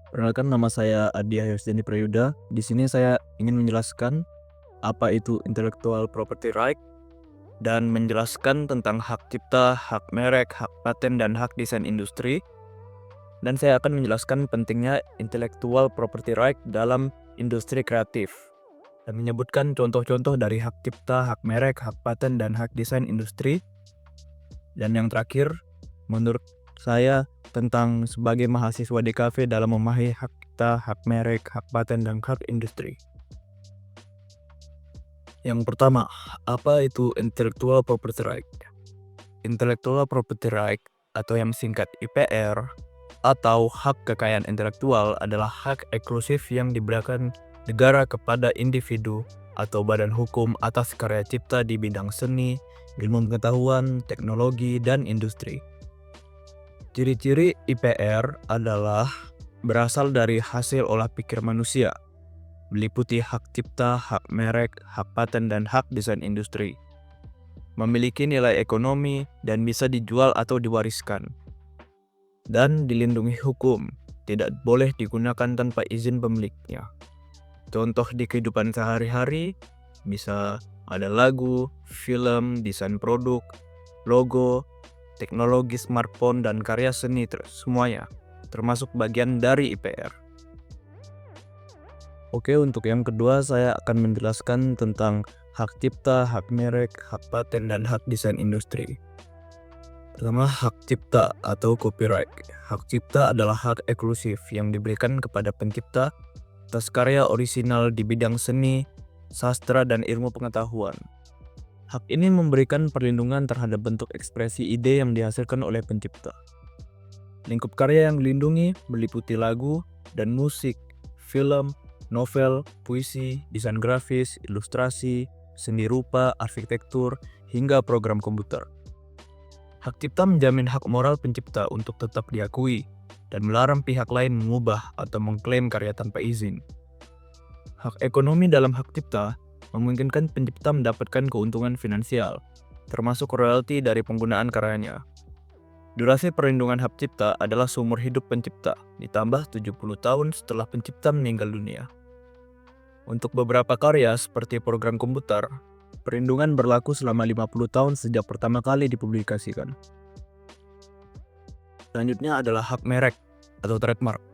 Perkenalkan, nama saya Adi Haryosdeni Prayuda. Di sini saya ingin menjelaskan apa itu intellectual property right dan menjelaskan tentang hak cipta, hak merek, hak paten, dan hak desain industri. Dan saya akan menjelaskan pentingnya intellectual property right dalam industri kreatif dan menyebutkan contoh-contoh dari hak cipta, hak merek, hak paten, dan hak desain industri. Dan yang terakhir, menurut saya tentang sebagai mahasiswa DKV dalam memahami hak cipta, hak merek, hak paten, dan hak industri. Yang pertama, apa itu intellectual property right? Intellectual property right atau yang singkat IPR atau hak kekayaan intelektual adalah hak eksklusif yang diberikan negara kepada individu atau badan hukum atas karya cipta di bidang seni, ilmu pengetahuan, teknologi, dan industri. Ciri-ciri IPR adalah berasal dari hasil olah pikir manusia, meliputi hak cipta, hak merek, hak paten, dan hak desain industri. Memiliki nilai ekonomi dan bisa dijual atau diwariskan. Dan dilindungi hukum, tidak boleh digunakan tanpa izin pemiliknya. Contoh di kehidupan sehari-hari bisa ada lagu, film, desain produk, logo, teknologi smartphone, dan karya seni semuanya, termasuk bagian dari IPR. Oke, untuk yang kedua saya akan menjelaskan tentang hak cipta, hak merek, hak paten, dan hak desain industri. Pertama, hak cipta atau copyright. Hak cipta adalah hak eksklusif yang diberikan kepada pencipta atas karya orisinal di bidang seni, sastra, dan ilmu pengetahuan. Hak ini memberikan perlindungan terhadap bentuk ekspresi ide yang dihasilkan oleh pencipta. Lingkup karya yang dilindungi meliputi lagu dan musik, film, novel, puisi, desain grafis, ilustrasi, seni rupa, arsitektur, hingga program komputer. Hak cipta menjamin hak moral pencipta untuk tetap diakui dan melarang pihak lain mengubah atau mengklaim karya tanpa izin. Hak ekonomi dalam hak cipta memungkinkan pencipta mendapatkan keuntungan finansial, termasuk royalti dari penggunaan karyanya. Durasi perlindungan hak cipta adalah seumur hidup pencipta, ditambah 70 tahun setelah pencipta meninggal dunia. Untuk beberapa karya seperti program komputer, perlindungan berlaku selama 50 tahun sejak pertama kali dipublikasikan. Selanjutnya adalah hak merek atau trademark.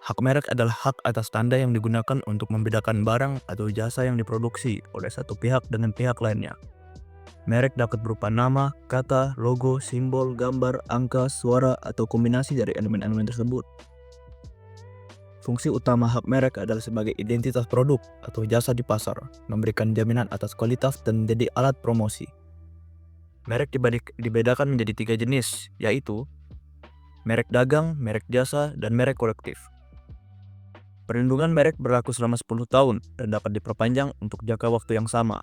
Hak merek adalah hak atas tanda yang digunakan untuk membedakan barang atau jasa yang diproduksi oleh satu pihak dengan pihak lainnya. Merek dapat berupa nama, kata, logo, simbol, gambar, angka, suara, atau kombinasi dari elemen-elemen tersebut. Fungsi utama hak merek adalah sebagai identitas produk atau jasa di pasar, memberikan jaminan atas kualitas dan menjadi alat promosi. Merek dibedakan menjadi 3 jenis, yaitu merek dagang, merek jasa, dan merek kolektif. Perlindungan merek berlaku selama 10 tahun dan dapat diperpanjang untuk jangka waktu yang sama.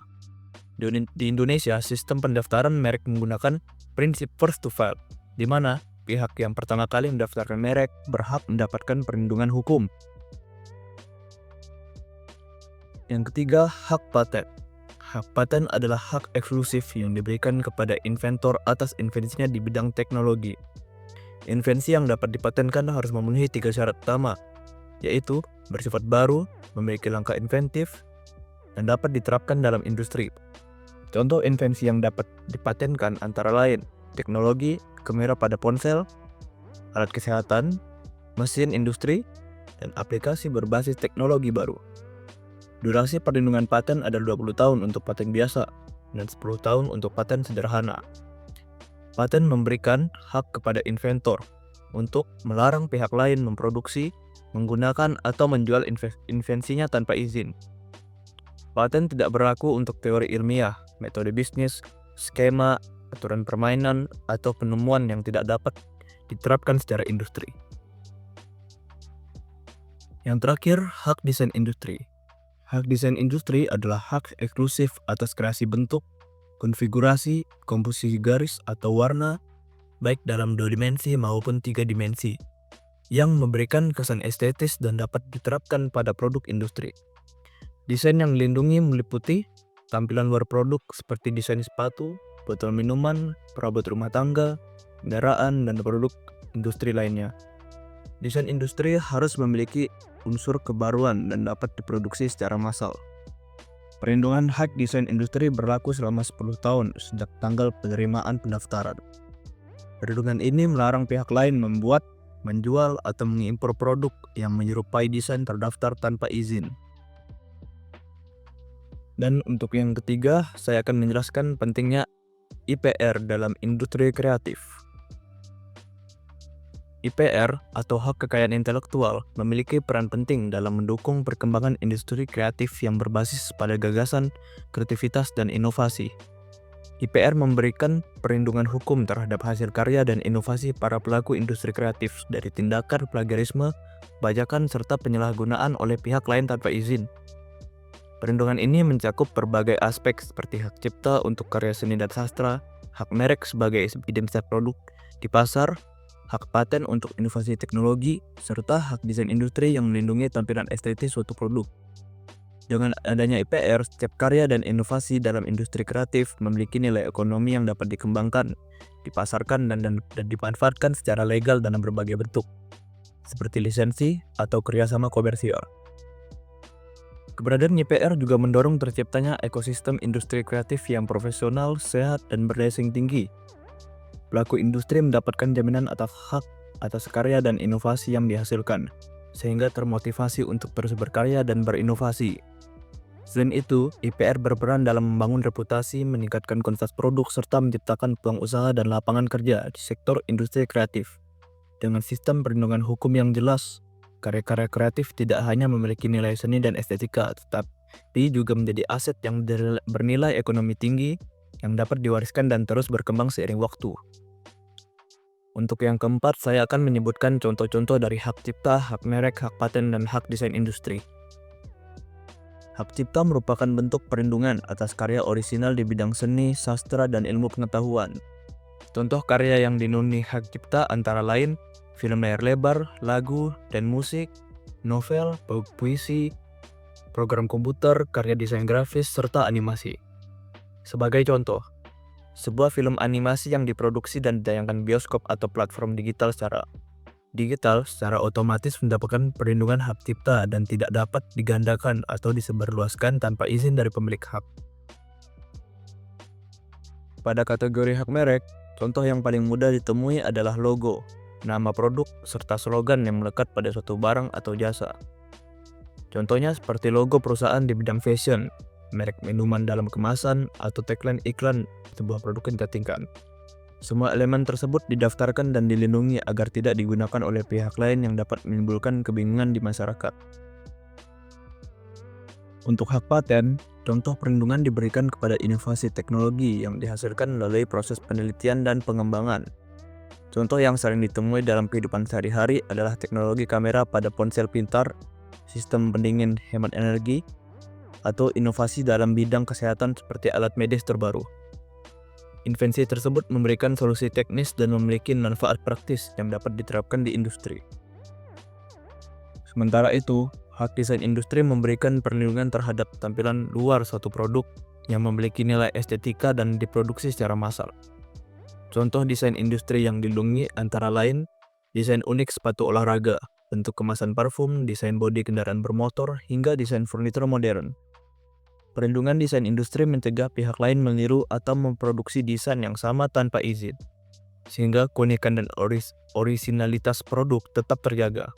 Di Indonesia, sistem pendaftaran merek menggunakan prinsip first to file, di mana pihak yang pertama kali mendaftarkan merek berhak mendapatkan perlindungan hukum. Yang ketiga, hak paten. Hak paten adalah hak eksklusif yang diberikan kepada inventor atas invensinya di bidang teknologi. Invensi yang dapat dipatenkan harus memenuhi 3 syarat utama, yaitu bersifat baru, memiliki langkah inventif, dan dapat diterapkan dalam industri. Contoh invensi yang dapat dipatenkan antara lain teknologi, kamera pada ponsel, alat kesehatan, mesin industri, dan aplikasi berbasis teknologi baru. Durasi perlindungan paten adalah 20 tahun untuk paten biasa dan 10 tahun untuk paten sederhana. Paten memberikan hak kepada inventor untuk melarang pihak lain memproduksi, menggunakan, atau menjual invensinya tanpa izin. Paten tidak berlaku untuk teori ilmiah, metode bisnis, skema, aturan permainan, atau penemuan yang tidak dapat diterapkan secara industri. Yang terakhir, hak desain industri. Hak desain industri adalah hak eksklusif atas kreasi bentuk, konfigurasi, komposisi garis atau warna, baik dalam 2 dimensi maupun 3 dimensi, yang memberikan kesan estetis dan dapat diterapkan pada produk industri. Desain yang dilindungi meliputi tampilan luar produk seperti desain sepatu, botol minuman, perabot rumah tangga, kendaraan, dan produk industri lainnya. Desain industri harus memiliki unsur kebaruan dan dapat diproduksi secara massal. Perlindungan hak desain industri berlaku selama 10 tahun sejak tanggal penerimaan pendaftaran. Perlindungan ini melarang pihak lain membuat, menjual, atau mengimpor produk yang menyerupai desain terdaftar tanpa izin. Dan untuk yang ketiga, saya akan menjelaskan pentingnya IPR dalam industri kreatif. IPR atau hak kekayaan intelektual memiliki peran penting dalam mendukung perkembangan industri kreatif yang berbasis pada gagasan, kreativitas, dan inovasi. IPR memberikan perlindungan hukum terhadap hasil karya dan inovasi para pelaku industri kreatif dari tindakan plagiarisme, bajakan, serta penyalahgunaan oleh pihak lain tanpa izin. Perlindungan ini mencakup berbagai aspek seperti hak cipta untuk karya seni dan sastra, hak merek sebagai identitas produk di pasar, hak paten untuk inovasi teknologi, serta hak desain industri yang melindungi tampilan estetis suatu produk. Dengan adanya IPR, setiap karya dan inovasi dalam industri kreatif memiliki nilai ekonomi yang dapat dikembangkan, dipasarkan, dan dimanfaatkan secara legal dalam berbagai bentuk, seperti lisensi atau kerjasama komersial. Keberadaan IPR juga mendorong terciptanya ekosistem industri kreatif yang profesional, sehat, dan berdaya saing tinggi. Pelaku industri mendapatkan jaminan atas hak atas karya dan inovasi yang dihasilkan, sehingga termotivasi untuk terus berkarya dan berinovasi. Selain itu, IPR berperan dalam membangun reputasi, meningkatkan kualitas produk, serta menciptakan peluang usaha dan lapangan kerja di sektor industri kreatif. Dengan sistem perlindungan hukum yang jelas, karya-karya kreatif tidak hanya memiliki nilai seni dan estetika, tetapi juga menjadi aset yang bernilai ekonomi tinggi yang dapat diwariskan dan terus berkembang seiring waktu. Untuk yang keempat, saya akan menyebutkan contoh-contoh dari hak cipta, hak merek, hak paten, dan hak desain industri. Hak cipta merupakan bentuk perlindungan atas karya orisinal di bidang seni, sastra, dan ilmu pengetahuan. Contoh karya yang dilindungi hak cipta antara lain film layar lebar, lagu, dan musik, novel, puisi, program komputer, karya desain grafis, serta animasi. Sebagai contoh, sebuah film animasi yang diproduksi dan ditayangkan bioskop atau platform digital secara otomatis mendapatkan perlindungan hak cipta dan tidak dapat digandakan atau disebarluaskan tanpa izin dari pemilik hak. Pada kategori hak merek, contoh yang paling mudah ditemui adalah logo, nama produk, serta slogan yang melekat pada suatu barang atau jasa. Contohnya seperti logo perusahaan di bidang fashion, merek minuman dalam kemasan, atau tagline iklan sebuah produk yang ditingkatkan. Semua elemen tersebut didaftarkan dan dilindungi agar tidak digunakan oleh pihak lain yang dapat menimbulkan kebingungan di masyarakat. Untuk hak paten, contoh perlindungan diberikan kepada inovasi teknologi yang dihasilkan melalui proses penelitian dan pengembangan. Contoh yang sering ditemui dalam kehidupan sehari-hari adalah teknologi kamera pada ponsel pintar, sistem pendingin hemat energi, atau inovasi dalam bidang kesehatan seperti alat medis terbaru. Invensi tersebut memberikan solusi teknis dan memiliki manfaat praktis yang dapat diterapkan di industri. Sementara itu, hak desain industri memberikan perlindungan terhadap tampilan luar suatu produk yang memiliki nilai estetika dan diproduksi secara massal. Contoh desain industri yang dilindungi antara lain desain unik sepatu olahraga, bentuk kemasan parfum, desain bodi kendaraan bermotor, hingga desain furnitur modern. Perlindungan desain industri mencegah pihak lain meniru atau memproduksi desain yang sama tanpa izin, sehingga keunikan dan orisinalitas produk tetap terjaga.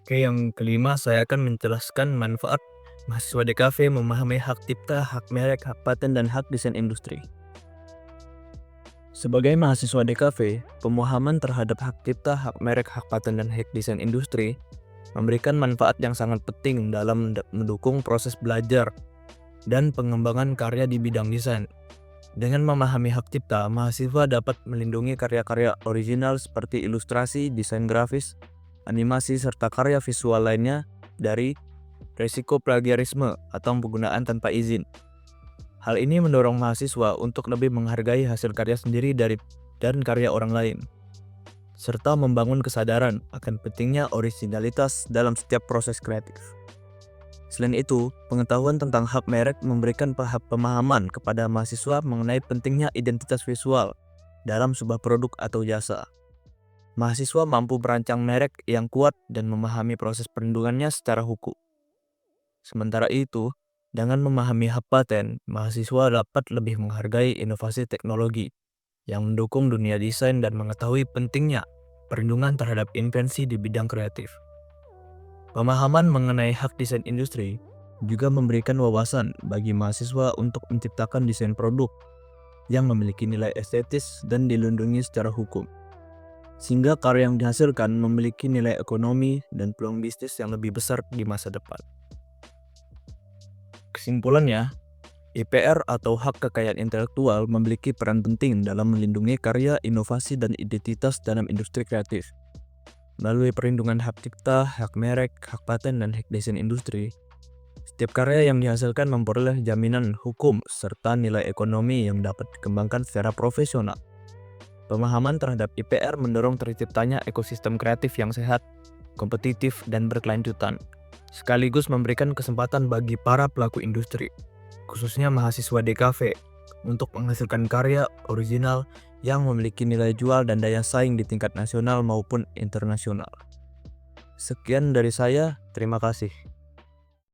Oke, yang kelima saya akan menjelaskan manfaat mahasiswa DKV memahami hak cipta, hak merek, hak paten, dan hak desain industri. Sebagai mahasiswa DKV, pemahaman terhadap hak cipta, hak merek, hak paten, dan hak desain industri memberikan manfaat yang sangat penting dalam mendukung proses belajar dan pengembangan karya di bidang desain. Dengan memahami hak cipta, mahasiswa dapat melindungi karya-karya original seperti ilustrasi, desain grafis, animasi, serta karya visual lainnya dari risiko plagiarisme atau penggunaan tanpa izin. Hal ini mendorong mahasiswa untuk lebih menghargai hasil karya sendiri dan karya orang lain, serta membangun kesadaran akan pentingnya orisinalitas dalam setiap proses kreatif. Selain itu, pengetahuan tentang hak merek memberikan pemahaman kepada mahasiswa mengenai pentingnya identitas visual dalam sebuah produk atau jasa. Mahasiswa mampu merancang merek yang kuat dan memahami proses perlindungannya secara hukum. Sementara itu, dengan memahami hak paten, mahasiswa dapat lebih menghargai inovasi teknologi yang mendukung dunia desain dan mengetahui pentingnya perlindungan terhadap invensi di bidang kreatif. Pemahaman mengenai hak desain industri juga memberikan wawasan bagi mahasiswa untuk menciptakan desain produk yang memiliki nilai estetis dan dilindungi secara hukum, sehingga karya yang dihasilkan memiliki nilai ekonomi dan peluang bisnis yang lebih besar di masa depan. Kesimpulannya, IPR atau hak kekayaan intelektual memiliki peran penting dalam melindungi karya, inovasi, dan identitas dalam industri kreatif. Melalui perlindungan hak cipta, hak merek, hak paten, dan hak desain industri, setiap karya yang dihasilkan memperoleh jaminan hukum serta nilai ekonomi yang dapat dikembangkan secara profesional. Pemahaman terhadap IPR mendorong terciptanya ekosistem kreatif yang sehat, kompetitif, dan berkelanjutan, sekaligus memberikan kesempatan bagi para pelaku industri, khususnya mahasiswa DKV, untuk menghasilkan karya original yang memiliki nilai jual dan daya saing di tingkat nasional maupun internasional. Sekian dari saya, terima kasih.